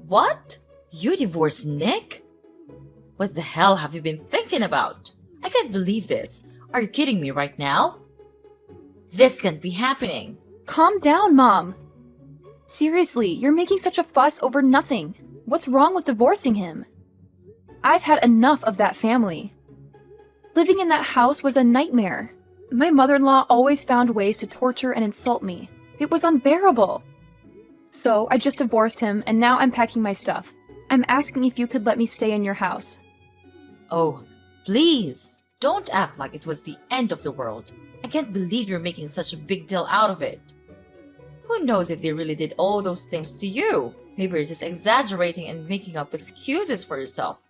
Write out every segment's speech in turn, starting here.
What? You divorced Nick? What the hell have you been thinking about? I can't believe this. Are you kidding me right now? This can't be happening. Calm down, Mom. Seriously, you're making such a fuss over nothing. What's wrong with divorcing him? I've had enough of that family. Living in that house was a nightmare. My mother-in-law always found ways to torture and insult me. It was unbearable. So I just divorced him, and now I'm packing my stuff. I'm asking if you could let me stay in your house. Oh, please, don't act like it was the end of the world. I can't believe you're making such a big deal out of it. Who knows if they really did all those things to you? Maybe you're just exaggerating and making up excuses for yourself.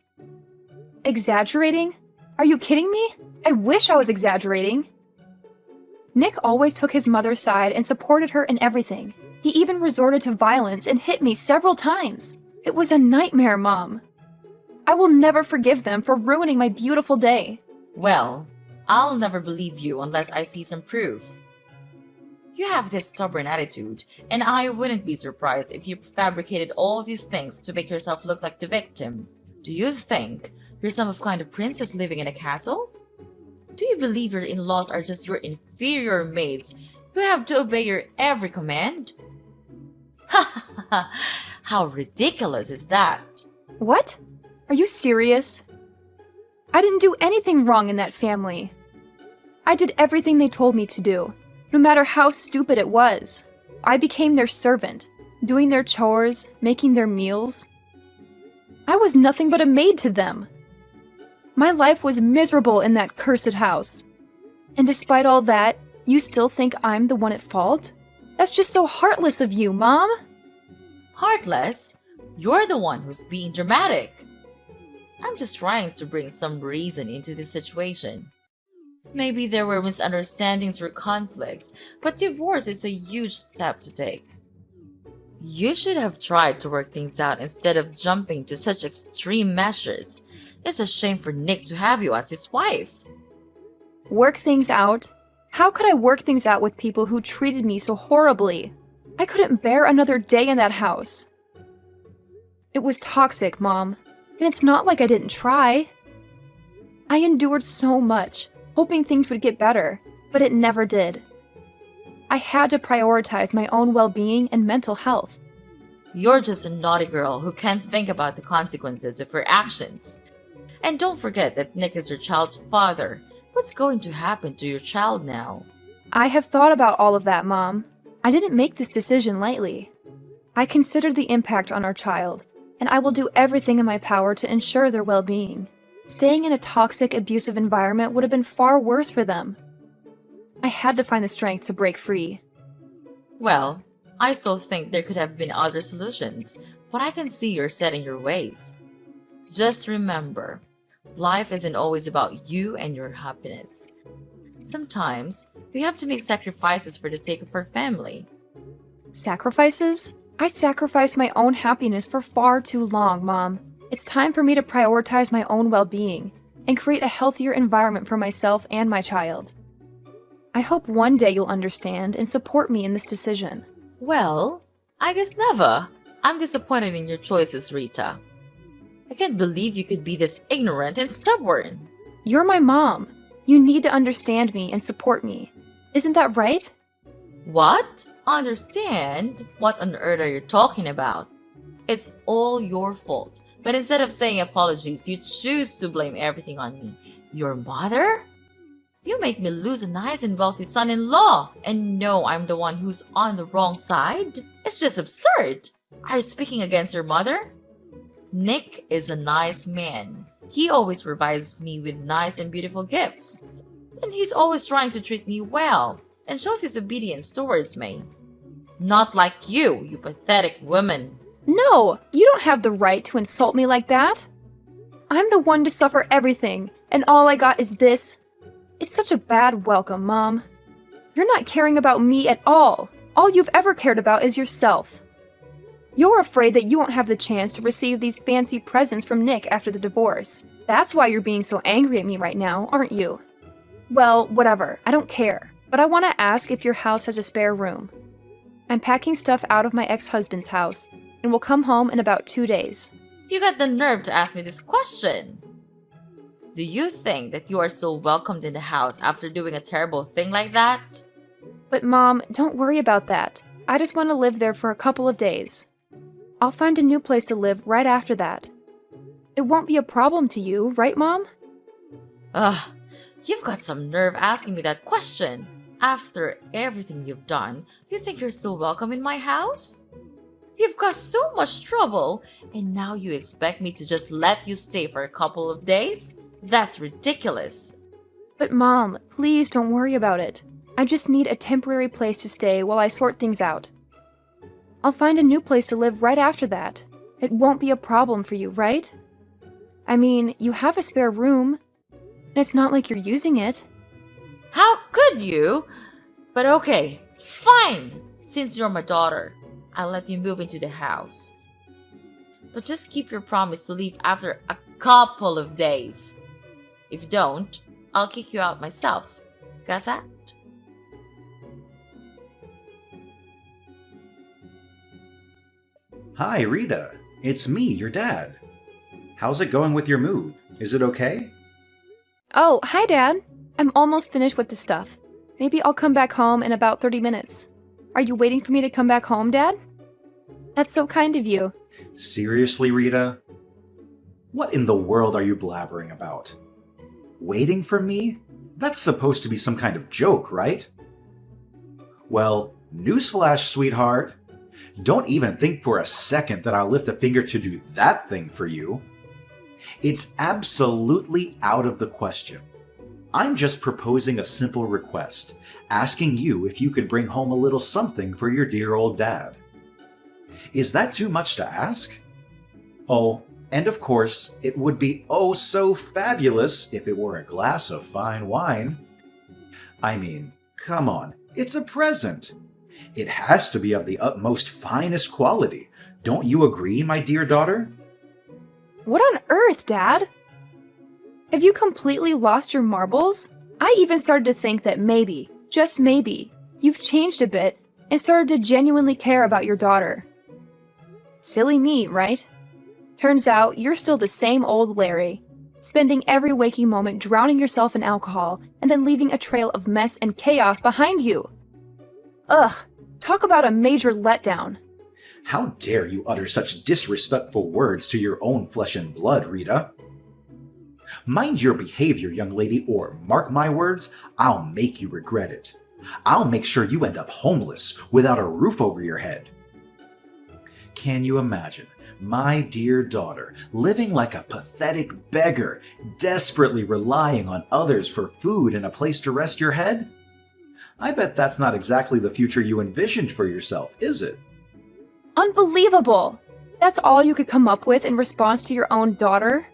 Exaggerating? Are you kidding me? I wish I was exaggerating. Nick always took his mother's side and supported her in everything. He even resorted to violence and hit me several times. It was a nightmare, Mom. I will never forgive them for ruining my beautiful day. Well, I'll never believe you unless I see some proof. You have this stubborn attitude, and I wouldn't be surprised if you fabricated all these things to make yourself look like the victim. Do you think you're some kind of princess living in a castle? Do you believe your in-laws are just your inferior maids who have to obey your every command? Ha ha ha! How ridiculous is that? What? Are you serious? I didn't do anything wrong in that family. I did everything they told me to do, no matter how stupid it was. I became their servant, doing their chores, making their meals. I was nothing but a maid to them. My life was miserable in that cursed house. And despite all that, you still think I'm the one at fault? That's just so heartless of you, Mom. Heartless? You're the one who's being dramatic. I'm just trying to bring some reason into this situation. Maybe there were misunderstandings or conflicts, but divorce is a huge step to take. You should have tried to work things out instead of jumping to such extreme measures. It's a shame for Nick to have you as his wife. Work things out? How could I work things out with people who treated me so horribly? I couldn't bear another day in that house. It was toxic, Mom, and it's not like I didn't try. I endured so much, hoping things would get better, but it never did. I had to prioritize my own well-being and mental health. You're just a naughty girl who can't think about the consequences of her actions. And don't forget that Nick is your child's father. What's going to happen to your child now? I have thought about all of that, Mom. I didn't make this decision lightly. I considered the impact on our child, and I will do everything in my power to ensure their well-being. Staying in a toxic, abusive environment would have been far worse for them. I had to find the strength to break free. Well, I still think there could have been other solutions, but I can see you're set in your ways. Just remember, life isn't always about you and your happiness. Sometimes, we have to make sacrifices for the sake of our family. Sacrifices? I sacrificed my own happiness for far too long, Mom. It's time for me to prioritize my own well-being and create a healthier environment for myself and my child. I hope one day you'll understand and support me in this decision. Well, I guess never. I'm disappointed in your choices, Rita. I can't believe you could be this ignorant and stubborn. You're my mom. You need to understand me and support me. Isn't that right? What? Understand? What on earth are you talking about? It's all your fault. But instead of saying apologies, you choose to blame everything on me. Your mother? You make me lose a nice and wealthy son-in-law and know I'm the one who's on the wrong side? It's just absurd. Are you speaking against your mother? Nick is a nice man. He always provides me with nice and beautiful gifts. And he's always trying to treat me well and shows his obedience towards me. Not like you pathetic woman. No, you don't have the right to insult me like that. I'm the one to suffer everything, and all I got is this. It's such a bad welcome, Mom. You're not caring about me at all. All you've ever cared about is yourself. You're afraid that you won't have the chance to receive these fancy presents from Nick after the divorce. That's why you're being so angry at me right now, aren't you? Well, whatever, I don't care. But I want to ask if your house has a spare room. I'm packing stuff out of my ex-husband's house, and will come home in about 2 days. You got the nerve to ask me this question. Do you think that you are still welcomed in the house after doing a terrible thing like that? But Mom, don't worry about that. I just want to live there for a couple of days. I'll find a new place to live right after that. It won't be a problem to you, right, Mom? Ugh, you've got some nerve asking me that question. After everything you've done, you think you're still welcome in my house? You've caused so much trouble, and now you expect me to just let you stay for a couple of days? That's ridiculous. But Mom, please don't worry about it. I just need a temporary place to stay while I sort things out. I'll find a new place to live right after that. It won't be a problem for you, right? I mean, you have a spare room, and it's not like you're using it. How could you? But okay, fine. Since you're my daughter, I'll let you move into the house. But just keep your promise to leave after a couple of days. If you don't, I'll kick you out myself. Got that? Hi, Rita. It's me, your dad. How's it going with your move? Is it okay? Oh, hi, Dad. I'm almost finished with the stuff. Maybe I'll come back home in about 30 minutes. Are you waiting for me to come back home, Dad? That's so kind of you. Seriously, Rita? What in the world are you blabbering about? Waiting for me? That's supposed to be some kind of joke, right? Well, newsflash, sweetheart. Don't even think for a second that I'll lift a finger to do that thing for you. It's absolutely out of the question. I'm just proposing a simple request, asking you if you could bring home a little something for your dear old dad. Is that too much to ask? Oh, and of course, it would be oh so fabulous if it were a glass of fine wine. I mean, come on, it's a present. It has to be of the utmost finest quality. Don't you agree, my dear daughter? What on earth, Dad? Have you completely lost your marbles? I even started to think that maybe, just maybe, you've changed a bit and started to genuinely care about your daughter. Silly me, right? Turns out you're still the same old Larry, spending every waking moment drowning yourself in alcohol and then leaving a trail of mess and chaos behind you. Ugh, talk about a major letdown. How dare you utter such disrespectful words to your own flesh and blood, Rita? Mind your behavior, young lady, or mark my words, I'll make you regret it. I'll make sure you end up homeless without a roof over your head. Can you imagine my dear daughter living like a pathetic beggar, desperately relying on others for food and a place to rest your head? I bet that's not exactly the future you envisioned for yourself, is it? Unbelievable! That's all you could come up with in response to your own daughter?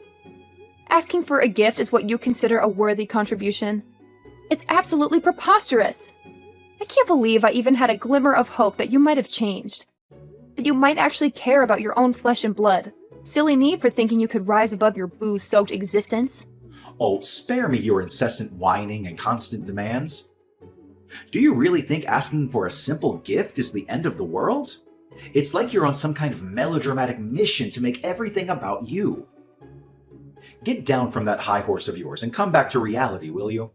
Asking for a gift is what you consider a worthy contribution? It's absolutely preposterous! I can't believe I even had a glimmer of hope that you might have changed. That you might actually care about your own flesh and blood. Silly me for thinking you could rise above your booze-soaked existence. Oh, spare me your incessant whining and constant demands. Do you really think asking for a simple gift is the end of the world? It's like you're on some kind of melodramatic mission to make everything about you. Get down from that high horse of yours and come back to reality, will you?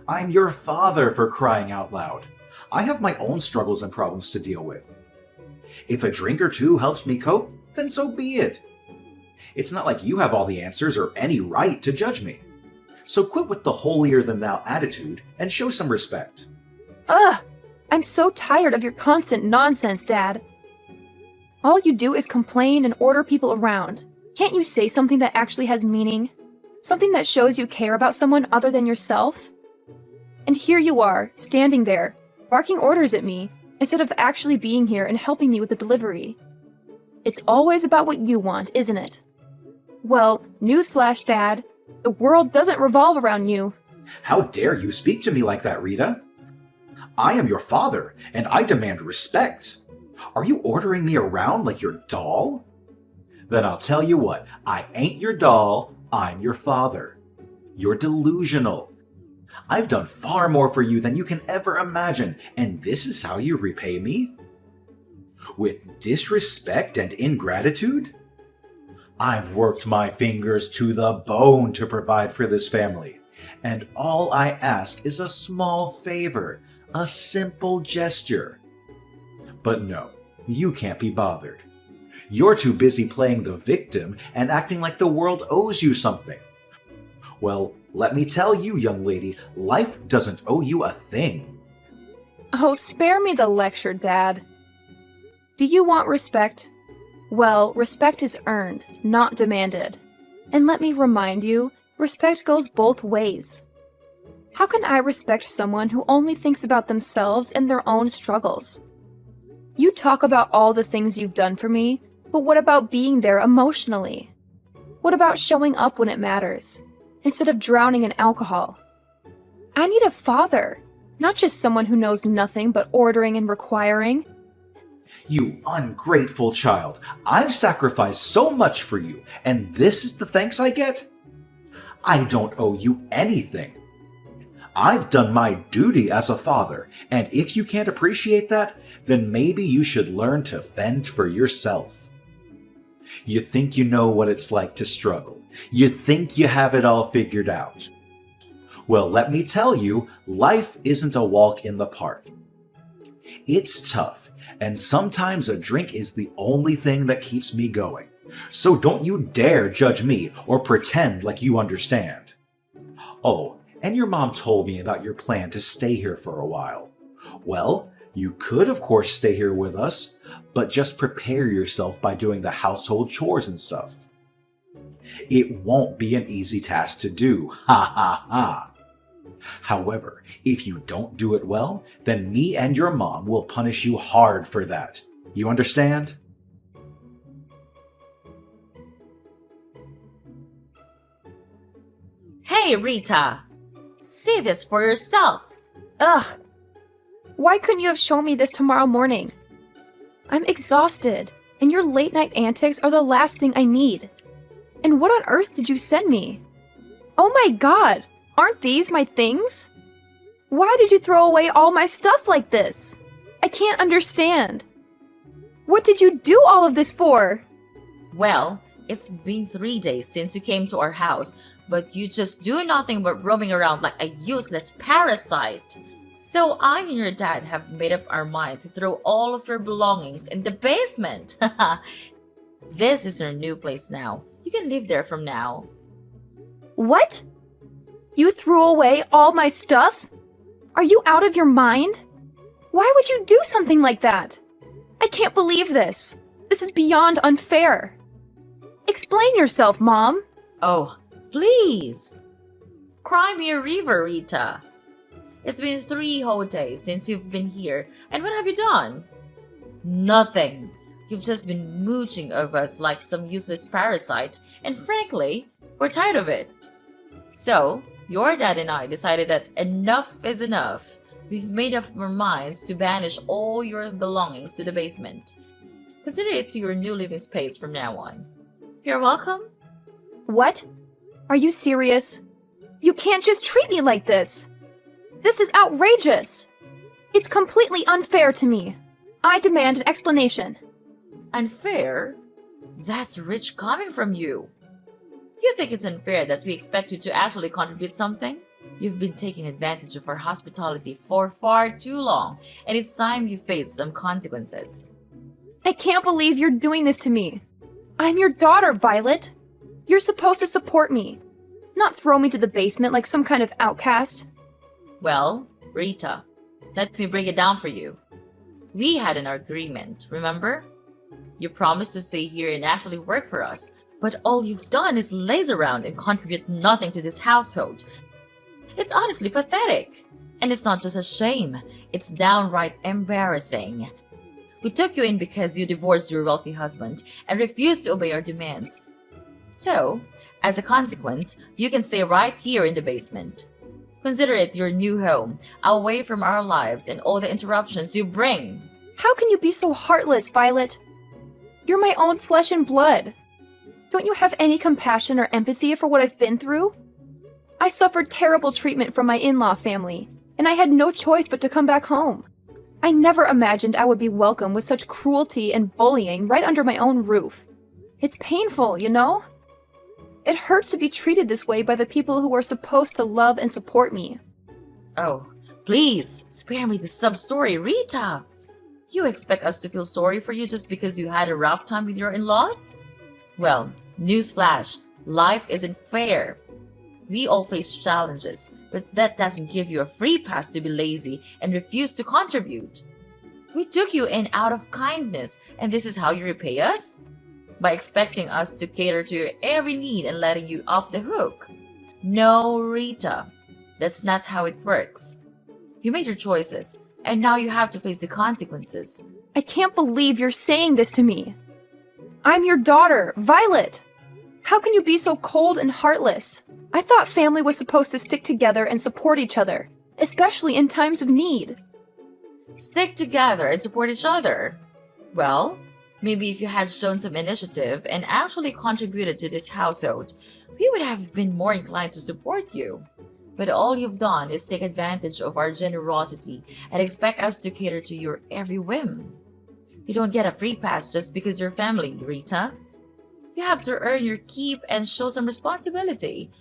I'm your father, for crying out loud. I have my own struggles and problems to deal with. If a drink or two helps me cope, then so be it. It's not like you have all the answers or any right to judge me. So quit with the holier-than-thou attitude and show some respect. Ugh! I'm so tired of your constant nonsense, Dad. All you do is complain and order people around. Can't you say something that actually has meaning? Something that shows you care about someone other than yourself? And here you are, standing there, barking orders at me, instead of actually being here and helping me with the delivery. It's always about what you want, isn't it? Well, newsflash, Dad. The world doesn't revolve around you. How dare you speak to me like that, Rita? I am your father, and I demand respect. Are you ordering me around like your doll? Then I'll tell you what, I ain't your doll, I'm your father. You're delusional. I've done far more for you than you can ever imagine, and this is how you repay me? With disrespect and ingratitude? I've worked my fingers to the bone to provide for this family, and all I ask is a small favor, a simple gesture. But no, you can't be bothered. You're too busy playing the victim and acting like the world owes you something. Well, let me tell you, young lady, life doesn't owe you a thing. Oh, spare me the lecture, Dad. Do you want respect? Well, respect is earned, not demanded. And let me remind you, respect goes both ways. How can I respect someone who only thinks about themselves and their own struggles? You talk about all the things you've done for me, but what about being there emotionally? What about showing up when it matters, instead of drowning in alcohol? I need a father, not just someone who knows nothing but ordering and requiring. You ungrateful child, I've sacrificed so much for you, and this is the thanks I get? I don't owe you anything. I've done my duty as a father, and if you can't appreciate that, then maybe you should learn to fend for yourself. You think you know what it's like to struggle. You think you have it all figured out. Well, let me tell you, life isn't a walk in the park. It's tough, and sometimes a drink is the only thing that keeps me going. So don't you dare judge me or pretend like you understand. Oh, and your mom told me about your plan to stay here for a while. Well, you could of course stay here with us, but just prepare yourself by doing the household chores and stuff. It won't be an easy task to do, ha ha ha. However, if you don't do it well, then me and your mom will punish you hard for that. You understand? Hey, Rita! See this for yourself! Ugh! Why couldn't you have shown me this tomorrow morning? I'm exhausted, and your late-night antics are the last thing I need. And what on earth did you send me? Oh my god! Aren't these my things? Why did you throw away all my stuff like this? I can't understand. What did you do all of this for? Well, it's been 3 days since you came to our house, but you just do nothing but roaming around like a useless parasite. So I and your dad have made up our mind to throw all of your belongings in the basement. This is your new place now. You can live there from now. What? You threw away all my stuff? Are you out of your mind? Why would you do something like that? I can't believe this. This is beyond unfair. Explain yourself, Mom. Oh, please. Cry me a river, Rita. It's been 3 whole days since you've been here, and what have you done? Nothing. You've just been mooching over us like some useless parasite, and frankly, we're tired of it. So, your dad and I decided that enough is enough. We've made up our minds to banish all your belongings to the basement. Consider it to your new living space from now on. You're welcome. What? Are you serious? You can't just treat me like this. This is outrageous. It's completely unfair to me. I demand an explanation. Unfair? That's rich coming from you. You think it's unfair that we expect you to actually contribute something? You've been taking advantage of our hospitality for far too long, and it's time you face some consequences. I can't believe you're doing this to me. I'm your daughter, Violet. You're supposed to support me, not throw me to the basement like some kind of outcast. Well, Rita, let me break it down for you. We had an agreement, remember? You promised to stay here and actually work for us, but all you've done is laze around and contribute nothing to this household. It's honestly pathetic. And it's not just a shame, it's downright embarrassing. We took you in because you divorced your wealthy husband and refused to obey our demands. So, as a consequence, you can stay right here in the basement. Consider it your new home, away from our lives and all the interruptions you bring. How can you be so heartless, Violet? You're my own flesh and blood. Don't you have any compassion or empathy for what I've been through? I suffered terrible treatment from my in-law family, and I had no choice but to come back home. I never imagined I would be welcome with such cruelty and bullying right under my own roof. It's painful, you know? It hurts to be treated this way by the people who are supposed to love and support me. Oh, please, spare me the sub-story, Rita. You expect us to feel sorry for you just because you had a rough time with your in-laws? Well, newsflash, life isn't fair. We all face challenges, but that doesn't give you a free pass to be lazy and refuse to contribute. We took you in out of kindness, and this is how you repay us? By expecting us to cater to your every need and letting you off the hook. No, Rita. That's not how it works. You made your choices, and now you have to face the consequences. I can't believe you're saying this to me. I'm your daughter, Violet. How can you be so cold and heartless? I thought family was supposed to stick together and support each other, especially in times of need. Stick together and support each other. Well, maybe if you had shown some initiative and actually contributed to this household, we would have been more inclined to support you. But all you've done is take advantage of our generosity and expect us to cater to your every whim. You don't get a free pass just because you're family, Rita. You have to earn your keep and show some responsibility.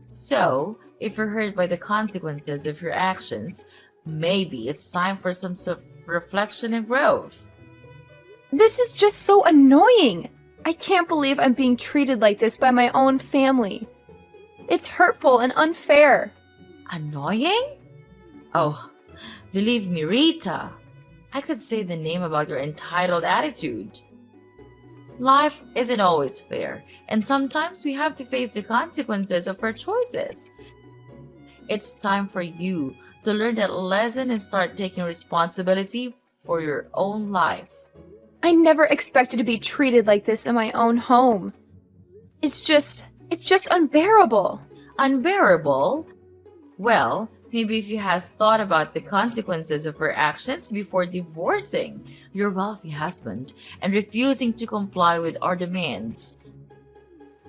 So, if you're hurt by the consequences of your actions, maybe it's time for some self-reflection and growth. This is just so annoying. I can't believe I'm being treated like this by my own family. It's hurtful and unfair. Annoying? Oh, believe me, Rita. I could say the name about your entitled attitude. Life isn't always fair, and sometimes we have to face the consequences of our choices. It's time for you to learn that lesson and start taking responsibility for your own life. I never expected to be treated like this in my own home. It's just unbearable. Unbearable? Well, maybe if you had thought about the consequences of her actions before divorcing your wealthy husband and refusing to comply with our demands,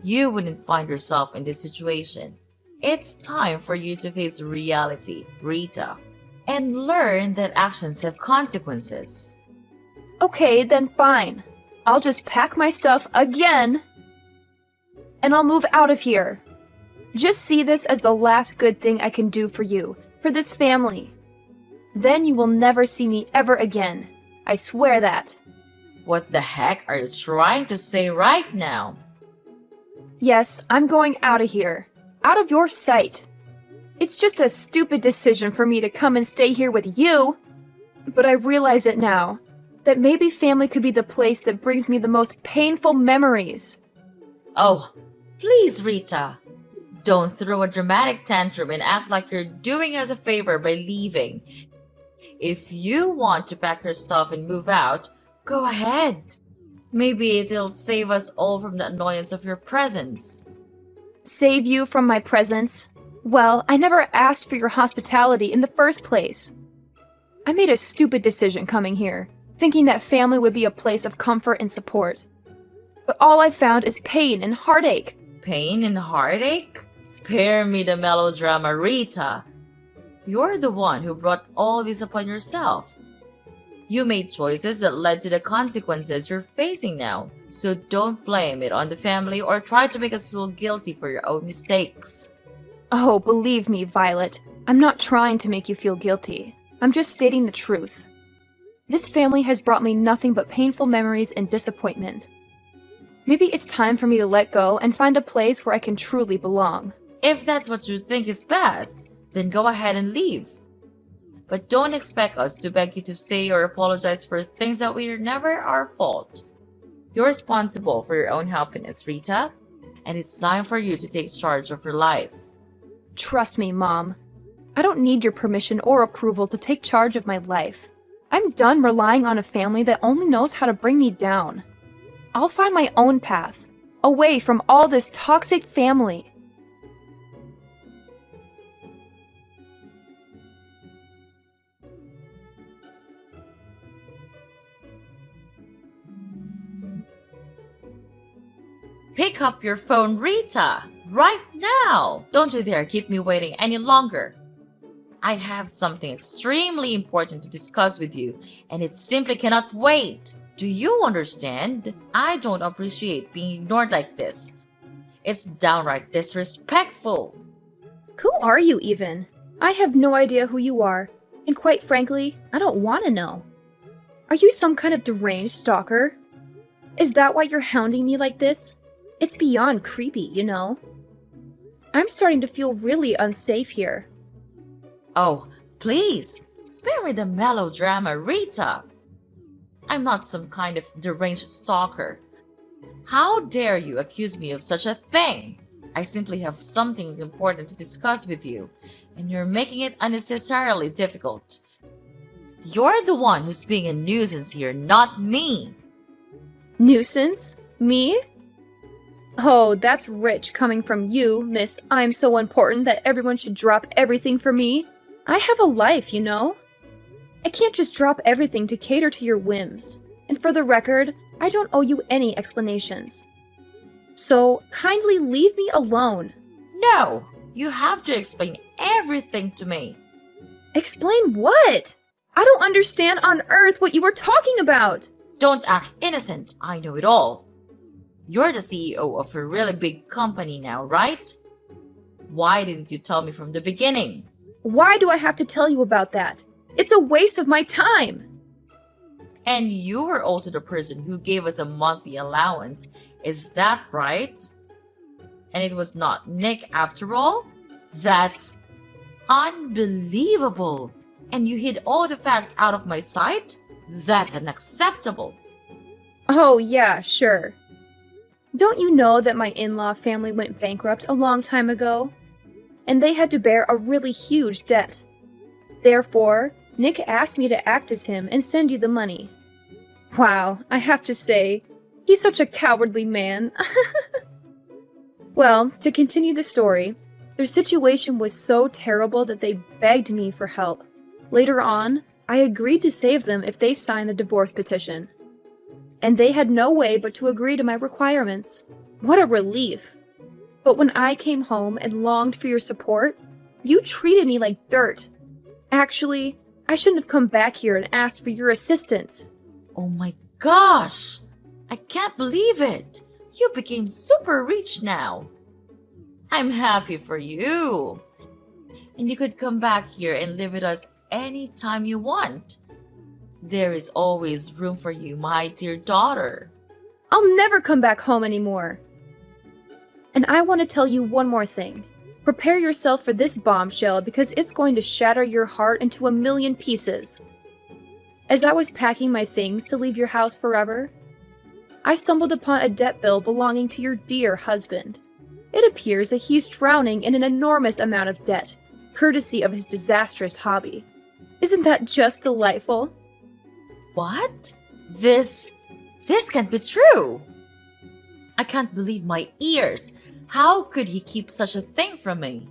you wouldn't find yourself in this situation. It's time for you to face reality, Rita, and learn that actions have consequences. Okay, then fine. I'll just pack my stuff again, and I'll move out of here. Just see this as the last good thing I can do for you, for this family. Then you will never see me ever again. I swear that. What the heck are you trying to say right now? Yes, I'm going out of here. Out of your sight. It's just a stupid decision for me to come and stay here with you. But I realize it now, that maybe family could be the place that brings me the most painful memories. Oh, please, Rita. Don't throw a dramatic tantrum and act like you're doing us a favor by leaving. If you want to pack your stuff and move out, go ahead. Maybe it'll save us all from the annoyance of your presence. Save you from my presence? Well, I never asked for your hospitality in the first place. I made a stupid decision coming here, thinking that family would be a place of comfort and support. But all I found is pain and heartache. Pain and heartache? Spare me the melodrama, Rita. You're the one who brought all this upon yourself. You made choices that led to the consequences you're facing now, so don't blame it on the family or try to make us feel guilty for your own mistakes. Oh, believe me, Violet, I'm not trying to make you feel guilty. I'm just stating the truth. This family has brought me nothing but painful memories and disappointment. Maybe it's time for me to let go and find a place where I can truly belong. If that's what you think is best, then go ahead and leave. But don't expect us to beg you to stay or apologize for things that were never our fault. You're responsible for your own happiness, Rita, and it's time for you to take charge of your life. Trust me, Mom. I don't need your permission or approval to take charge of my life. I'm done relying on a family that only knows how to bring me down. I'll find my own path, away from all this toxic family. Pick up your phone, Rita! Right now! Don't you dare keep me waiting any longer. I have something extremely important to discuss with you, and it simply cannot wait. Do you understand? I don't appreciate being ignored like this. It's downright disrespectful. Who are you even? I have no idea who you are, and quite frankly, I don't want to know. Are you some kind of deranged stalker? Is that why you're hounding me like this? It's beyond creepy, you know? I'm starting to feel really unsafe here. Oh, please, spare me the melodrama, Rita. I'm not some kind of deranged stalker. How dare you accuse me of such a thing? I simply have something important to discuss with you, and you're making it unnecessarily difficult. You're the one who's being a nuisance here, not me. Nuisance? Me? Oh, that's rich coming from you, Miss I'm so important that everyone should drop everything for me. I have a life, you know? I can't just drop everything to cater to your whims. And for the record, I don't owe you any explanations. So, kindly leave me alone. No, you have to explain everything to me. Explain what? I don't understand on earth what you were talking about. Don't act innocent, I know it all. You're the CEO of a really big company now, right? Why didn't you tell me from the beginning? Why do I have to tell you about that? It's a waste of my time. And you were also the person who gave us a monthly allowance, is that right? And it was not Nick after all? That's unbelievable. And you hid all the facts out of my sight? That's unacceptable. Oh, yeah, sure. Don't you know that my in-law family went bankrupt a long time ago? And they had to bear a really huge debt. Therefore, Nick asked me to act as him and send you the money. Wow, I have to say, he's such a cowardly man. Well, to continue the story, their situation was so terrible that they begged me for help. Later on, I agreed to save them if they signed the divorce petition. And they had no way but to agree to my requirements. What a relief! But when I came home and longed for your support, you treated me like dirt. Actually, I shouldn't have come back here and asked for your assistance. Oh my gosh! I can't believe it! You became super rich now. I'm happy for you. And you could come back here and live with us anytime you want. There is always room for you, my dear daughter. I'll never come back home anymore. And I want to tell you one more thing. Prepare yourself for this bombshell because it's going to shatter your heart into a million pieces. As I was packing my things to leave your house forever, I stumbled upon a debt bill belonging to your dear husband. It appears that he's drowning in an enormous amount of debt, courtesy of his disastrous hobby. Isn't that just delightful? What? This can't be true. I can't believe my ears. How could he keep such a thing from me?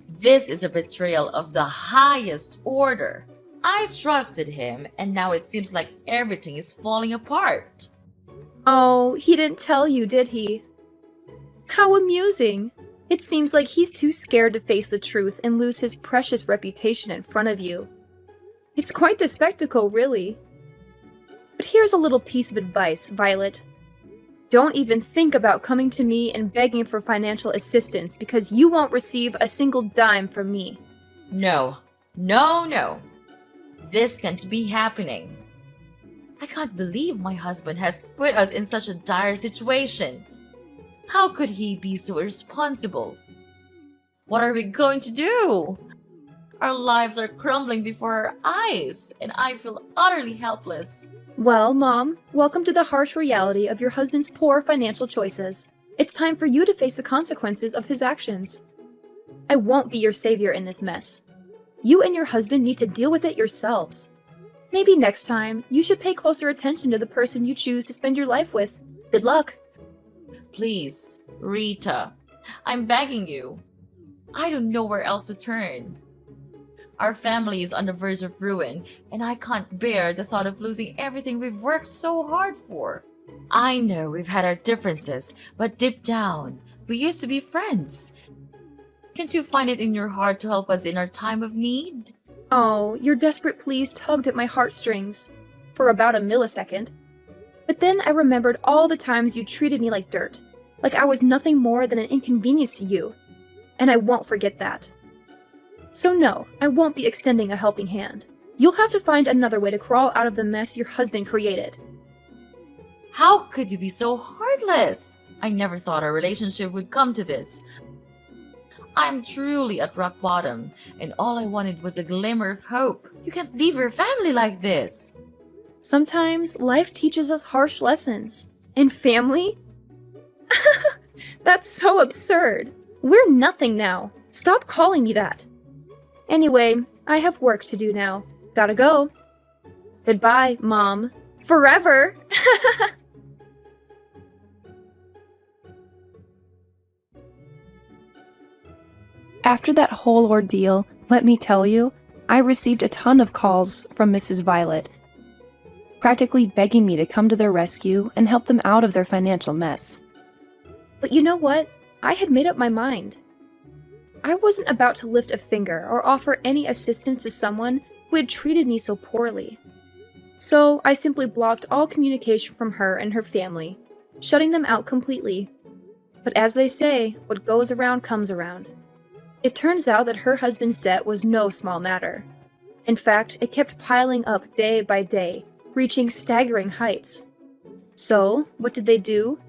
This is a betrayal of the highest order. I trusted him, and now it seems like everything is falling apart. Oh, he didn't tell you, did he? How amusing. It seems like he's too scared to face the truth and lose his precious reputation in front of you. It's quite the spectacle, really. But here's a little piece of advice, Violet. Don't even think about coming to me and begging for financial assistance because you won't receive a single dime from me. No. This can't be happening. I can't believe my husband has put us in such a dire situation. How could he be so irresponsible? What are we going to do? Our lives are crumbling before our eyes, and I feel utterly helpless. Well, Mom, welcome to the harsh reality of your husband's poor financial choices. It's time for you to face the consequences of his actions. I won't be your savior in this mess. You and your husband need to deal with it yourselves. Maybe next time, you should pay closer attention to the person you choose to spend your life with. Good luck. Please, Rita, I'm begging you. I don't know where else to turn. Our family is on the verge of ruin, and I can't bear the thought of losing everything we've worked so hard for. I know we've had our differences, but deep down, we used to be friends. Can't you find it in your heart to help us in our time of need? Oh, your desperate pleas tugged at my heartstrings for about a millisecond. But then I remembered all the times you treated me like dirt, like I was nothing more than an inconvenience to you, and I won't forget that. So no, I won't be extending a helping hand. You'll have to find another way to crawl out of the mess your husband created. How could you be so heartless? I never thought our relationship would come to this. I'm truly at rock bottom, and all I wanted was a glimmer of hope. You can't leave your family like this. Sometimes life teaches us harsh lessons. And family? That's so absurd. We're nothing now. Stop calling me that. Anyway, I have work to do now. Gotta go. Goodbye, Mom. Forever! After that whole ordeal, let me tell you, I received a ton of calls from Mrs. Violet, practically begging me to come to their rescue and help them out of their financial mess. But you know what? I had made up my mind. I wasn't about to lift a finger or offer any assistance to someone who had treated me so poorly. So I simply blocked all communication from her and her family, shutting them out completely. But as they say, what goes around comes around. It turns out that her husband's debt was no small matter. In fact, it kept piling up day by day, reaching staggering heights. So, what did they do?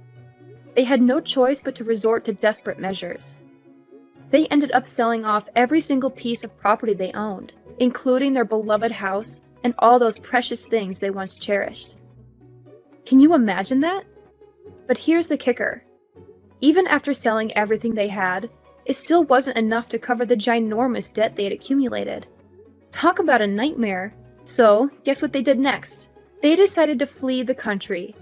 They had no choice but to resort to desperate measures. They ended up selling off every single piece of property they owned, including their beloved house and all those precious things they once cherished. Can you imagine that? But here's the kicker. Even after selling everything they had, it still wasn't enough to cover the ginormous debt they had accumulated. Talk about a nightmare. So, guess what they did next? They decided to flee the country,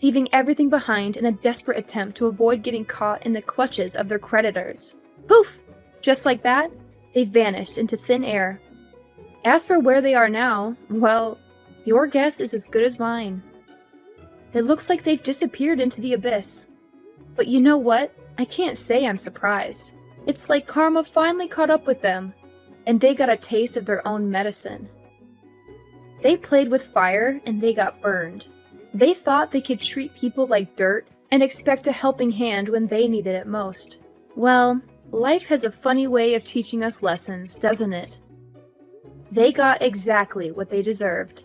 leaving everything behind in a desperate attempt to avoid getting caught in the clutches of their creditors. Poof! Just like that, they vanished into thin air. As for where they are now, well, your guess is as good as mine. It looks like they've disappeared into the abyss. But you know what? I can't say I'm surprised. It's like karma finally caught up with them, and they got a taste of their own medicine. They played with fire, and they got burned. They thought they could treat people like dirt and expect a helping hand when they needed it most. Well, life has a funny way of teaching us lessons, doesn't it? They got exactly what they deserved.